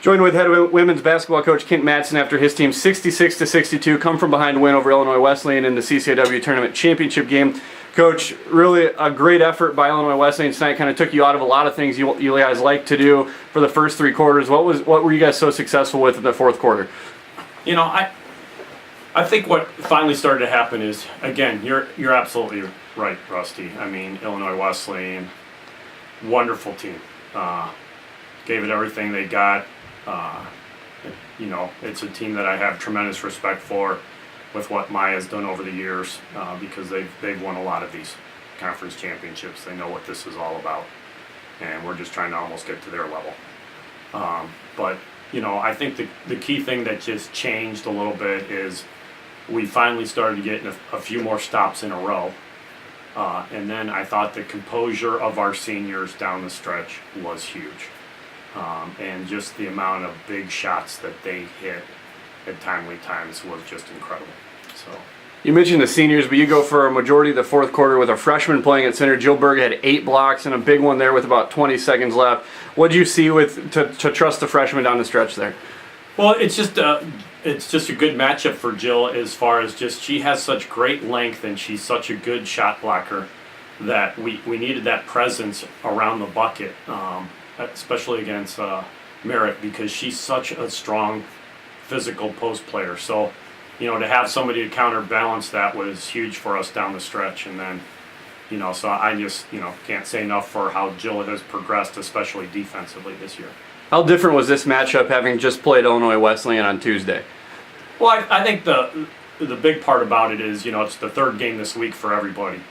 Joined with head women's basketball coach Kent Madsen after his team 66-62 come from behind win over Illinois Wesleyan in the CCIW Tournament Championship game. Coach, really a great effort by Illinois Wesleyan tonight. Kind of took you out of a lot of things you guys like to do for the first three quarters. What were you guys so successful with in the fourth quarter? You know, I think what finally started to happen is, again, you're absolutely right, Rusty. I mean, Illinois Wesleyan, wonderful team. Gave it everything they got. You know, it's a team that I have tremendous respect for with what Maya's done over the years, because they've won a lot of these conference championships. They know what this is all about, and we're just trying to almost get to their level. But you know, I think the key thing that just changed a little bit is we finally started getting a few more stops in a row, and then I thought the composure of our seniors down the stretch was huge. And just the amount of big shots that they hit at timely times was just incredible. So you mentioned the seniors, but you go for a majority of the fourth quarter with a freshman playing at center. Jill Berg had 8 blocks and a big one there with about 20 seconds left. What did you see to trust the freshman down the stretch there? Well, it's just a good matchup for Jill, as far as just she has such great length and she's such a good shot blocker that we needed that presence around the bucket. Especially against Merritt, because she's such a strong physical post player. So, you know, to have somebody to counterbalance that was huge for us down the stretch. And then, you know, so I just, you know, can't say enough for how Jill has progressed, especially defensively this year. How different was this matchup having just played Illinois Wesleyan on Tuesday? Well, I think the big part about it is, you know, it's the third game this week for everybody.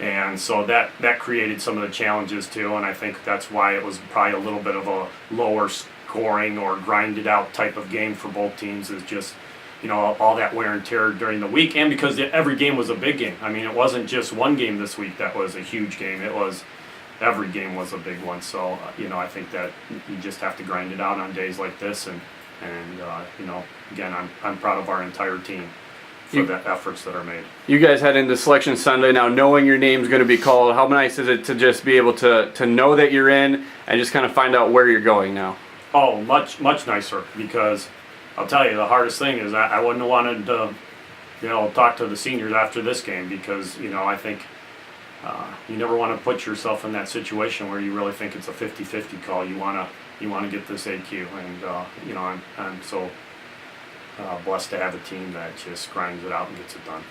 And so that created some of the challenges too, and I think that's why it was probably a little bit of a lower scoring or grinded out type of game for both teams, is just, you know, all that wear and tear during the week, and because every game was a big game. I mean, it wasn't just one game this week that was a huge game, it was every game was a big one. So, you know, I think that you just have to grind it out on days like this, and you know, again, I'm proud of our entire team for the efforts that are made. You guys head into Selection Sunday now, knowing your name's going to be called. How nice is it to just be able to know that you're in and just kind of find out where you're going now? Oh, much nicer, because I'll tell you, the hardest thing is I wouldn't have wanted to, you know, talk to the seniors after this game, because, you know, I think you never want to put yourself in that situation where you really think it's a 50-50 call. You want to get this AQ, and you know, I'm so blessed to have a team that just grinds it out and gets it done.